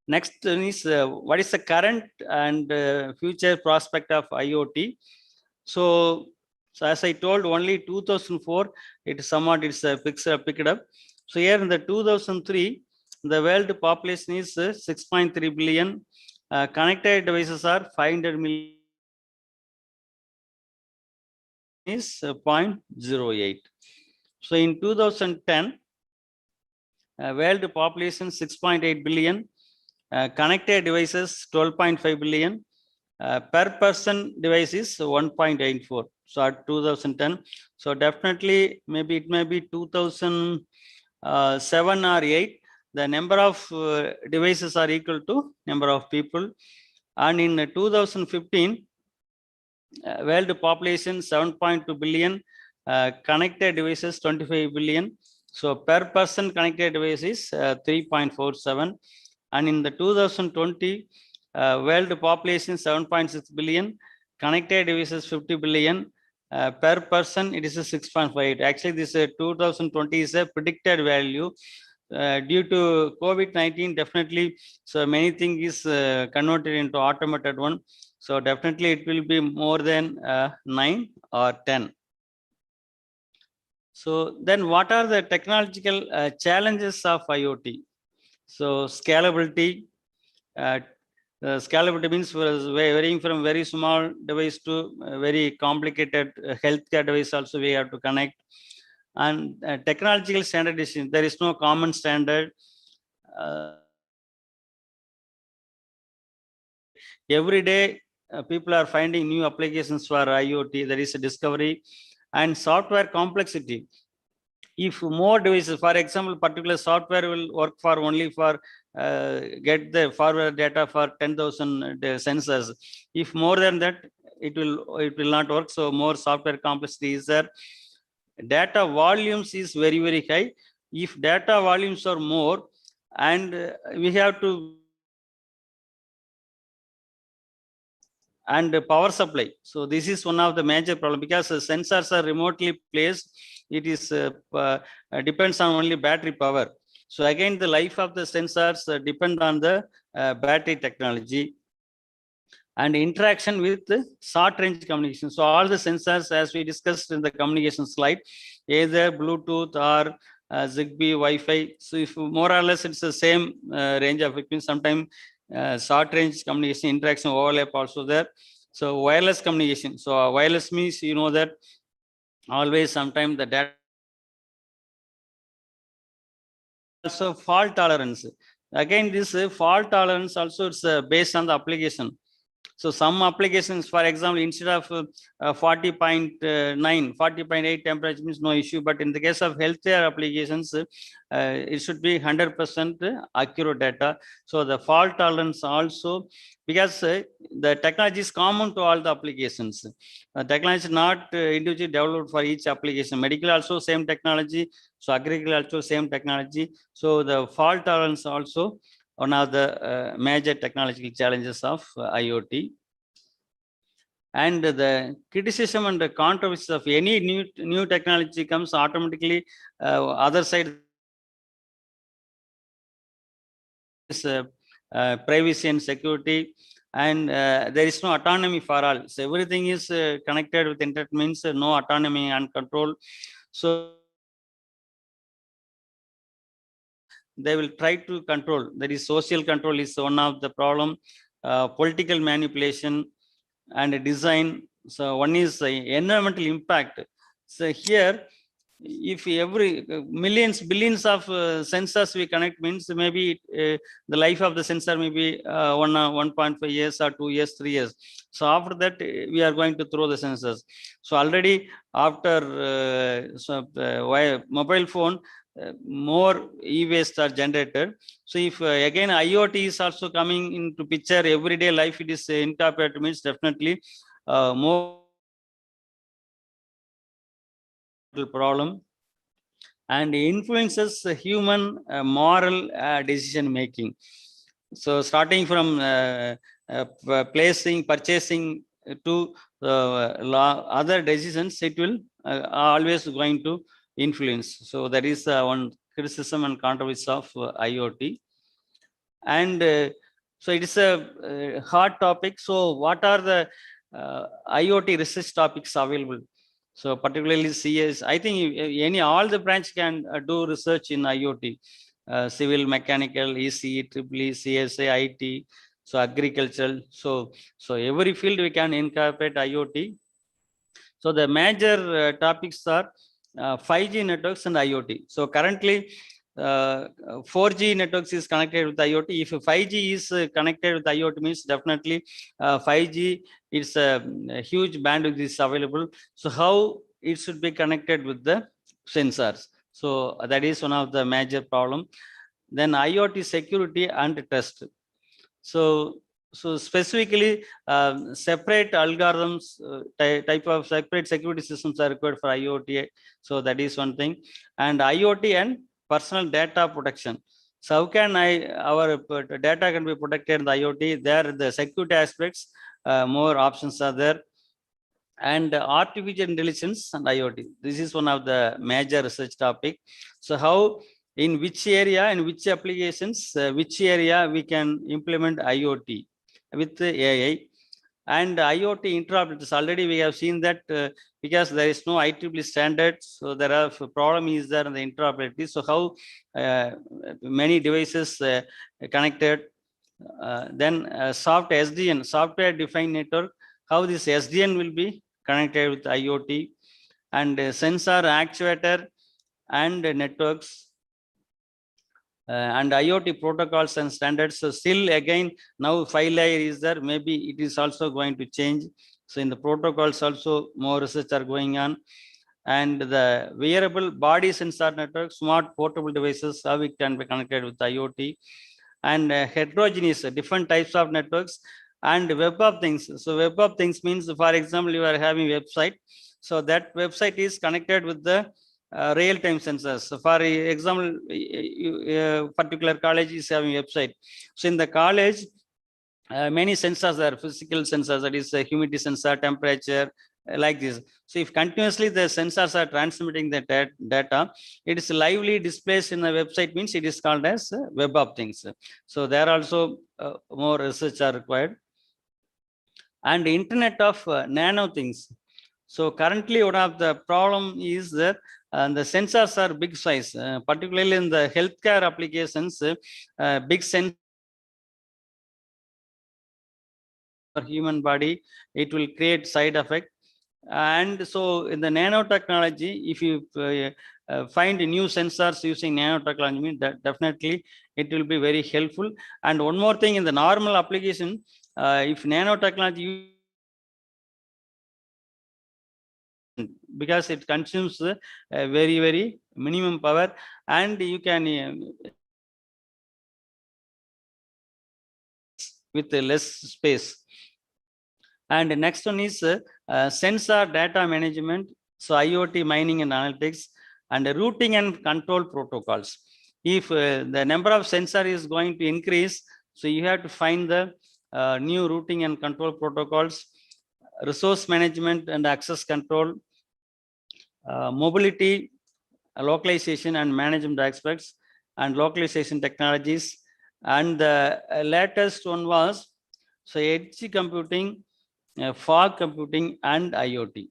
Next is what is the current and future prospect of IoT? So as I told, only 2004 it somewhat it's picked up. So here in the 2003, the world population is 6.3 billion. Connected devices are 500 million is 0.08. So in 2010, world population 6.8 billion. Connected devices 12.5 billion. Per person device is 1.84. So at 2010. So definitely maybe it may be 2007 or 8. The number of devices are equal to number of people. And in 2015, world population 7.2 billion. Connected devices 25 billion. So per person connected device is 3.47. And in the 2020, world population 7.6 billion, connected devices 50 billion, per person it is a 6.58. Actually, this 2020 is a predicted value. Due to COVID-19, definitely, so many things is converted into automated one. So definitely it will be more than 9 or 10. So then what are the technological challenges of IoT? So scalability. Scalability means varying from very small device to very complicated healthcare device also we have to connect. And technological standardization, there is no common standard. Every day people are finding new applications for IoT. There is a discovery. And software complexity. If more devices, for example, particular software will work for only for get the forward data for 10,000 sensors. If more than that, it will not work. So more software complexity is there. Data volumes is very, very high. If data volumes are more, and we have to and power supply. So this is one of the major problem because sensors are remotely placed. It is depends on only battery power. So again, the life of the sensors depend on the battery technology and interaction with short range communication. So all the sensors, as we discussed in the communication slide, either Bluetooth or Zigbee, Wi-Fi. So if more or less it's the same range of frequency, sometimes short range communication interaction overlap also there. So wireless communication. So wireless means you know that always sometimes the data. Also fault tolerance. Again, this fault tolerance also it's based on the application. So some applications, for example, instead of 40.9, 40.8 temperature means no issue. But in the case of healthcare applications, it should be 100% accurate data. So the fault tolerance also, because the technology is common to all the applications. Technology is not individually developed for each application. Medical also same technology. So agriculture also same technology. So the fault tolerance also one of the major technological challenges of IoT. And the criticism and the controversies of any new technology comes automatically other side is privacy and security, and there is no autonomy for all. So everything is connected with internet means no autonomy and control. So they will try to control. That is, social control is one of the problem. Political manipulation and design. So one is environmental impact. So here, if every millions, billions of sensors we connect means maybe the life of the sensor may be 1.5 years or 2 years, 3 years. So after that, we are going to throw the sensors. So already after mobile phone, more e-waste are generated. So if again IoT is also coming into picture, everyday life it is incorporated means definitely more problem and influences human moral decision making. So starting from purchasing to other decisions, it will always going to influence. So that is one criticism and controversy of IoT. And so it is a hard topic. So what are the IoT research topics available? So particularly CS, I think all the branch can do research in IoT, civil, mechanical, ECE, EEE, CSA, IT, so agricultural. So every field we can incorporate IoT. So the major topics are 5G networks and IoT. So currently 4G networks is connected with IoT. If 5G is connected with IoT means definitely 5G is a huge bandwidth is available. So how it should be connected with the sensors? So that is one of the major problem. Then IoT security and trust. So specifically, separate algorithms, type of separate security systems are required for IoT. So that is one thing. And IoT and personal data protection. So how can our data can be protected in the IoT? There, the security aspects, more options are there. And artificial intelligence and IoT. This is one of the major research topic. So how, in which area and which applications, which area we can implement IoT with AI. And IoT interoperability. Already we have seen that because there is no IEEE standards, so there are problem is there in the interoperability. So how many devices connected. Then soft SDN, software defined network, how this SDN will be connected with IoT, and sensor, actuator, and networks, and IoT protocols and standards. So still again, now 5 layer is there, maybe it is also going to change. So in the protocols also more research are going on. And the wearable body sensor network, smart portable devices, how it can be connected with IoT. And heterogeneous, different types of networks. And web of things. So web of things means, for example, you are having website. So that website is connected with the real-time sensors. So for example, particular college is having website. So in the college, many sensors are physical sensors, that is humidity sensor, temperature, like this. So if continuously the sensors are transmitting the data, it is lively displays in the website means it is called as web of things. So there also more research are required. And internet of nano things. So currently one of the problem is that the sensors are big size, particularly in the healthcare applications, big sensor for human body, it will create side effect. And so in the nanotechnology, if you find new sensors using nanotechnology, that definitely it will be very helpful. And one more thing, in the normal application, if nanotechnology, because it consumes very, very minimum power, and you can with less space. And the next one is sensor data management. So IoT mining and analytics, and routing and control protocols. If the number of sensor is going to increase, so you have to find the new routing and control protocols, resource management and access control, mobility, localization and management aspects, and localization technologies. And the latest one was so edge computing, fog computing, and IoT.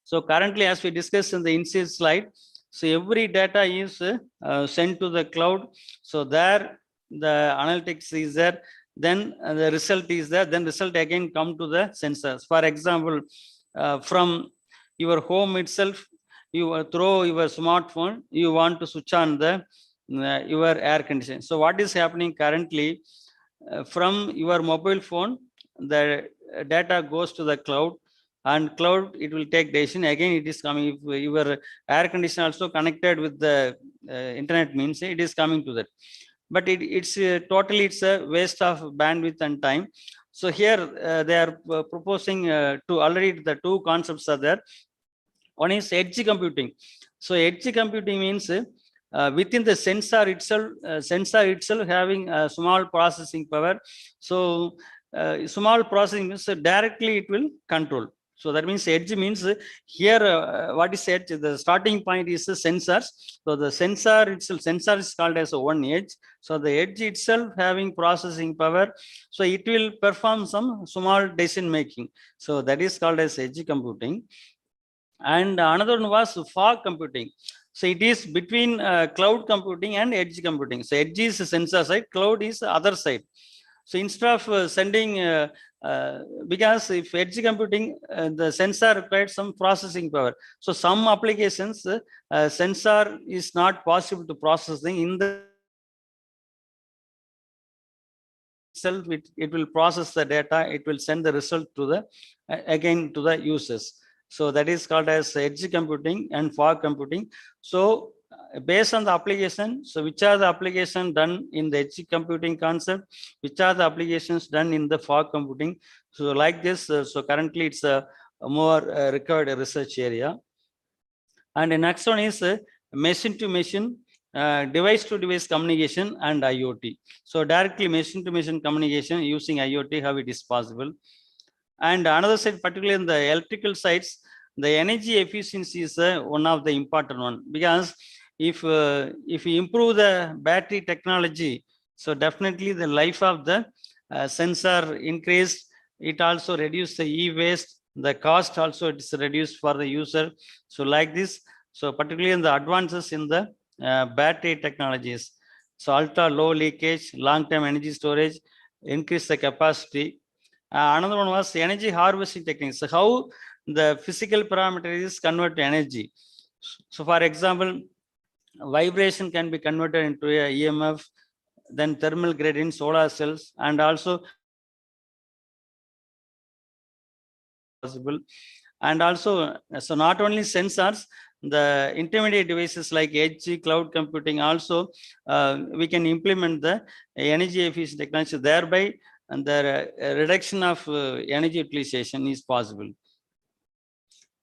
So currently, as we discussed in the initial slide, so every data is sent to the cloud. So there the analytics is there, then the result is there, then result again come to the sensors. For example, from your home itself, you throw your smartphone, you want to switch on the your air conditioner. So what is happening currently, from your mobile phone, the data goes to the cloud, and cloud it will take decision. Again it is coming, if your air conditioner also connected with the internet, means it is coming to that. But it's totally, it's a waste of bandwidth and time. So here they are proposing to already the two concepts are there. One is edge computing. So edge computing means within the sensor itself having a small processing power. So small processing means directly it will control. So that means edge means here what is edge? The starting point is the sensors. So the sensor itself, sensor is called as a one edge. So the edge itself having processing power. So it will perform some small decision making. So that is called as edge computing. And another one was fog computing. So it is between cloud computing and edge computing. So edge is sensor side, cloud is other side. So instead of sending, because if edge computing, the sensor requires some processing power. So some applications, sensor is not possible to processing in the itself. It will process the data. It will send the result to the again to the users. So that is called as edge computing and fog computing. So based on the application, so which are the applications done in the edge computing concept, which are the applications done in the fog computing. So like this, so currently it's a more required research area. And the next one is machine to machine, device to device communication, and IoT. So directly machine to machine communication using IoT, how it is possible. And another side, particularly in the electrical sides, the energy efficiency is one of the important one, because if you improve the battery technology, so definitely the life of the sensor increased. It also reduce the e-waste, the cost also it is reduced for the user. So like this, so particularly in the advances in the battery technologies, so ultra low leakage, long-term energy storage, increase the capacity. Another one was energy harvesting techniques. So how the physical parameter is converted to energy. So for example, vibration can be converted into a EMF, then thermal gradient, solar cells, and also possible. And also, so not only sensors, the intermediate devices like edge, cloud computing also, we can implement the energy efficient technology, thereby and the reduction of energy utilization is possible.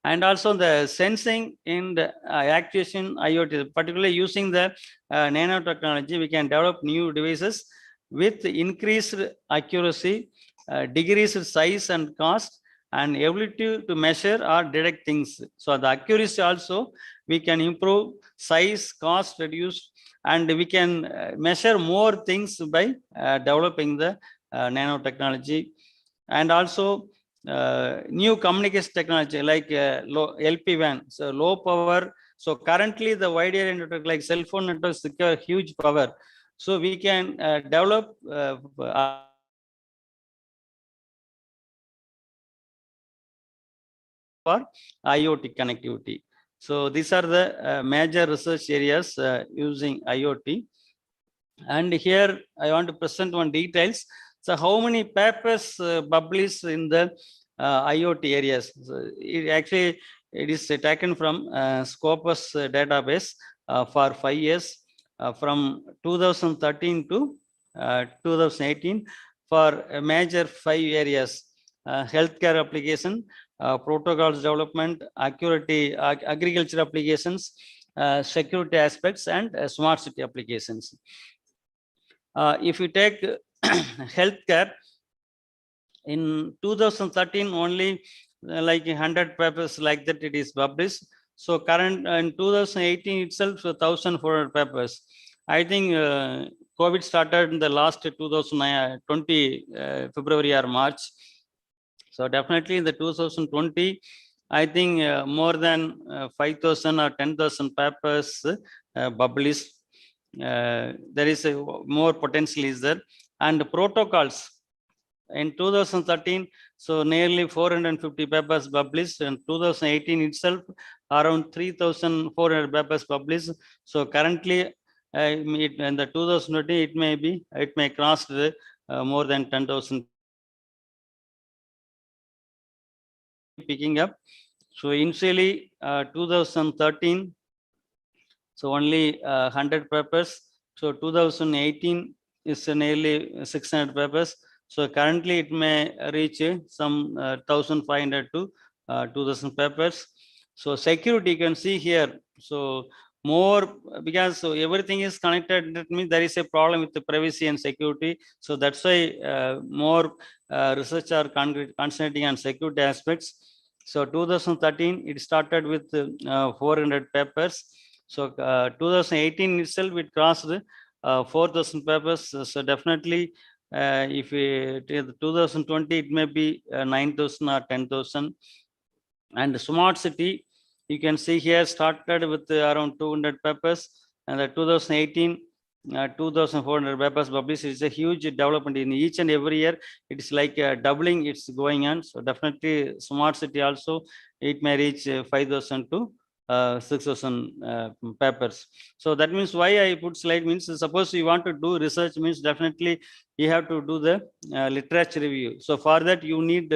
And also the sensing in the actuation IoT, particularly using the nanotechnology, we can develop new devices with increased accuracy, decreased size and cost, and ability to measure or detect things. So the accuracy also we can improve, size, cost reduce, and we can measure more things by developing the nanotechnology. And also new communication technology like LP-WAN, so low power. So currently the wide area network like cell phone networks require huge power. So we can develop for IoT connectivity. So these are the major research areas using IoT. And here I want to present one details. So how many papers published in the IoT areas? So it is taken from Scopus database for 5 years from 2013 to 2018 for a major 5 areas: healthcare application, protocols development, agriculture applications, security aspects, and smart city applications. If you take healthcare, in 2013 only like 100 papers like that it is published. So current in 2018 itself 1400 papers. I think COVID started in the last 2020 February or March. So definitely in the 2020, I think more than 5,000 or 10,000 papers published. There is a more potential is there, and protocols in 2013, so nearly 450 papers published. In 2018 itself, around 3,400 papers published. So currently, in the 2020, it may cross more than 10,000. Picking up. So initially, 2013, so only 100 papers. So 2018 is nearly 600 papers. So currently it may reach some 1,500 to 2,000 papers. So security, you can see here. So more, because so everything is connected, that means there is a problem with the privacy and security. So that's why more research are concentrating on security aspects. So 2013, it started with 400 papers. So 2018 itself, it crossed 4,000 papers. So definitely, if it is 2020, it may be 9,000 or 10,000. And smart city, you can see here, started with around 200 papers, and the 2018 2,400 papers published. Is a huge development in each and every year. It's like doubling, it's going on. So definitely smart city also, it may reach 5,000 to 6,000 papers. So that means why I put slide means, suppose you want to do research means definitely you have to do the literature review. So for that you need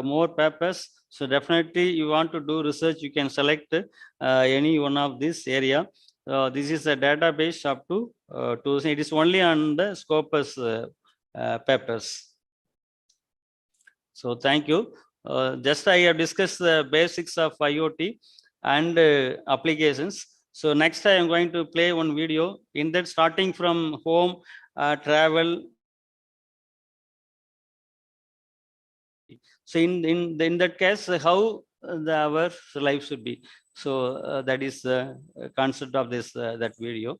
more papers. So definitely you want to do research, you can select any one of this area. This is a database up to it is only on the Scopus papers. So thank you. Just I have discussed the basics of IoT and applications. So next I am going to play one video in that, starting from home, travel. So in that case, how our life should be. So that is the concept of this that video.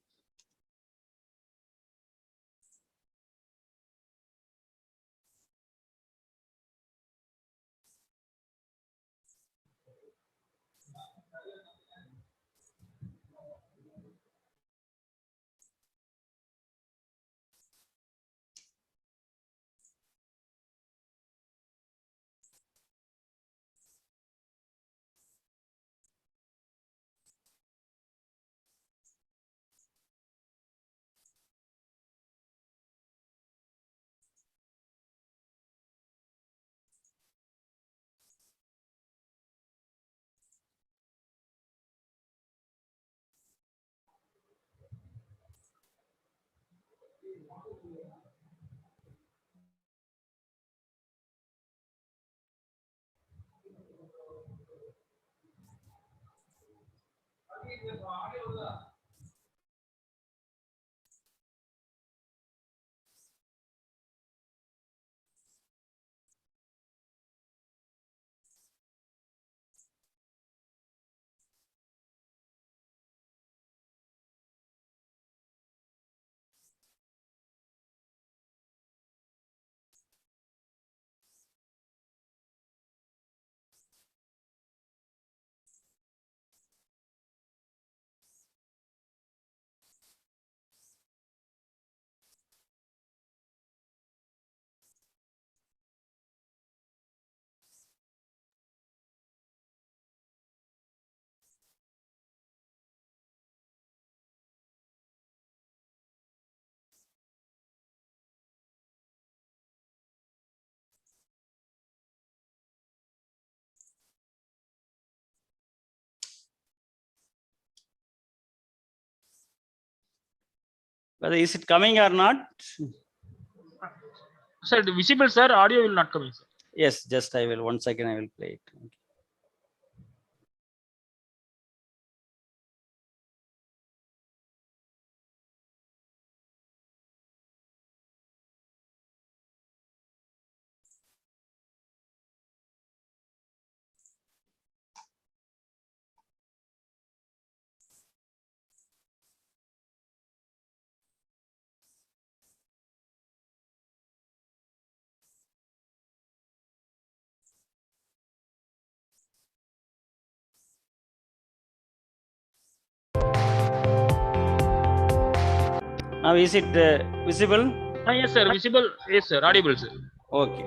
Whether is it coming or not? Sir, visible, sir. Audio will not come in, sir. Yes, just I will, 1 second, I will play it. Okay. Now is it visible? Yes, sir. Visible. Yes, sir. Audible, sir. Okay.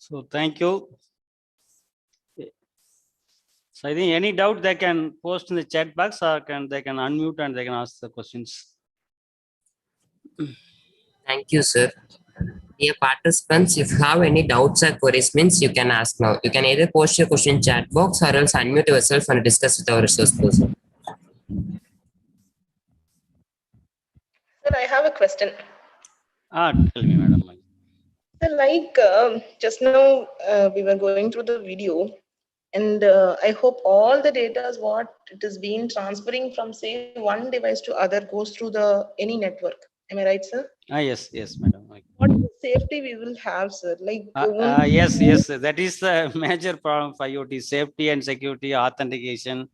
So thank you. So I think any doubt they can post in the chat box, or they can unmute and they can ask the questions. Thank you, sir. Dear participants, if you have any doubts or queries, means you can ask now. You can either post your question in chat box or else unmute yourself and discuss with our resource person. Sir, I have a question. Tell me, madam. So like just now we were going through the video, and I hope all the data is what it is being transferring from say one device to other goes through the any network. Am I right, sir? Yes, madam. What is the safety we will have, sir? Like yes, that is the major problem for IoT: safety and security, authentication.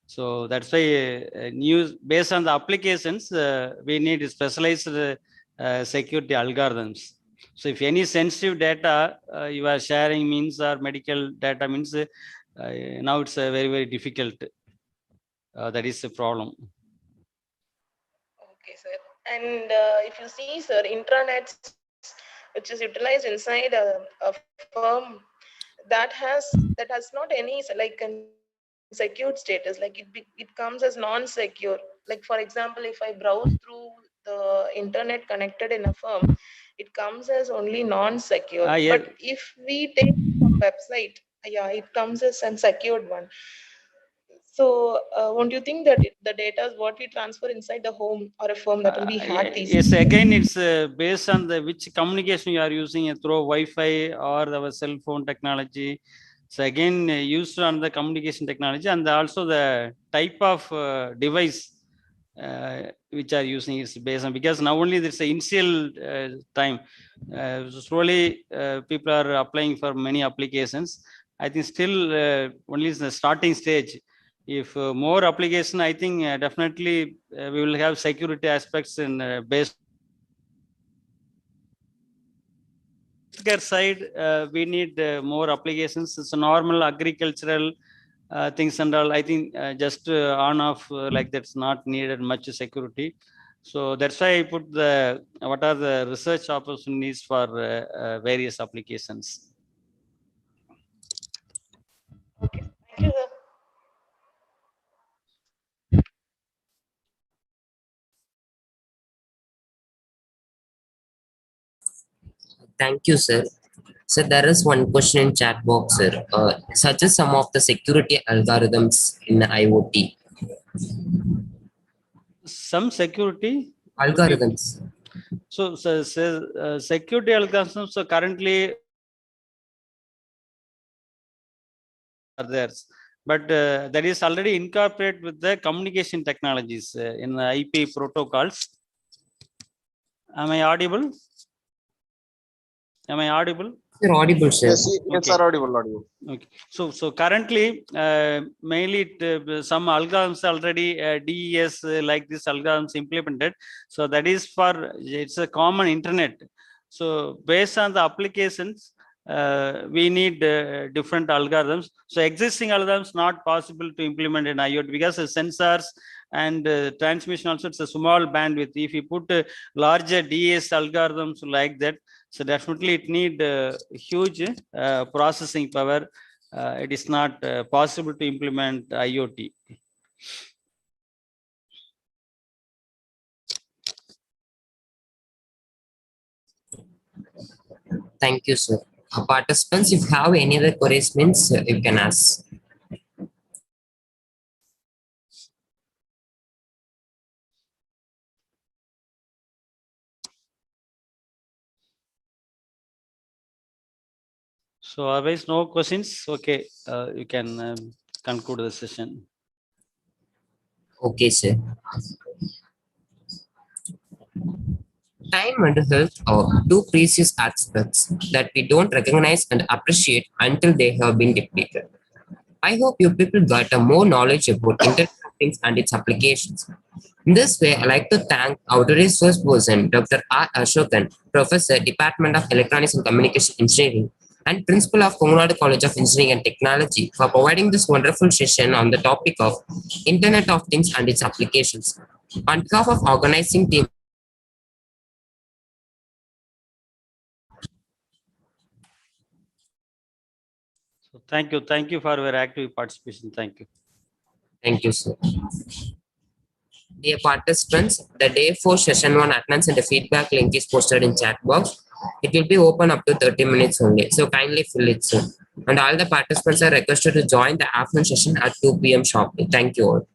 So that's why news based on the applications, we need specialized security algorithms. So if any sensitive data you are sharing means, or medical data means, now it's very, very difficult. That is the problem. Okay, sir. And if you see, sir, intranets which is utilized inside a firm that has not any like secured status, like it comes as non-secure. Like for example, if I browse through the internet connected in a firm, it comes as only non-secure. Yeah. But if we take some website, yeah, it comes as a secured one. So won't you think that the data is what we transfer inside the home or a firm that will be hacked easily? Yes, again, it's based on the which communication you are using through Wi-Fi or our cell phone technology. So again, used on the communication technology, and also the type of device which are using is based on, because now only this initial time, slowly people are applying for many applications. I think still only is the starting stage. If more application, I think definitely we will have security aspects in based healthcare side. We need more applications. It's a normal agricultural things and all. I think just on off like that's not needed much security. So that's why I put the what are the research opportunities for various applications. Okay, thank you, sir. Thank you, sir. So there is one question in chat box, sir. Suggest some of the security algorithms in IoT. Some security Algorithms. So security algorithms, so currently are there, but that is already incorporated with the communication technologies in the IP protocols. Am I audible? You're audible, sir. Yes, Okay. sir, audible. Okay. So currently, mainly some algorithms already DES like this algorithms implemented. So that is for, it's a common internet. So based on the applications, we need different algorithms. So existing algorithms not possible to implement in IoT because the sensors and transmission also, it's a small bandwidth. If you put larger DES algorithms like that, so definitely it need huge processing power. It is not possible to implement IoT. Thank you, sir. Participants, if you have any other queries, means you can ask. So otherwise, no questions. Okay, you can conclude the session. Okay, sir. Time and health are two precious aspects that we don't recognize and appreciate until they have been depleted. I hope you people got a more knowledge about Internet of Things and its applications. In this way, I'd like to thank our today's first person, Dr. R. Ashokan, Professor, Department of Electronics and Communication Engineering, and Principal of Kongunadu College of Engineering and Technology, for providing this wonderful session on the topic of Internet of Things and its applications. On behalf of organizing team, Thank you. Thank you for your active participation. Thank you. Thank you, sir. Dear participants, the day 4 session 1 attendance and the feedback link is posted in chat box. It will be open up to 30 minutes only. So kindly fill it soon. And all the participants are requested to join the afternoon session at 2 p.m. sharply. Thank you all.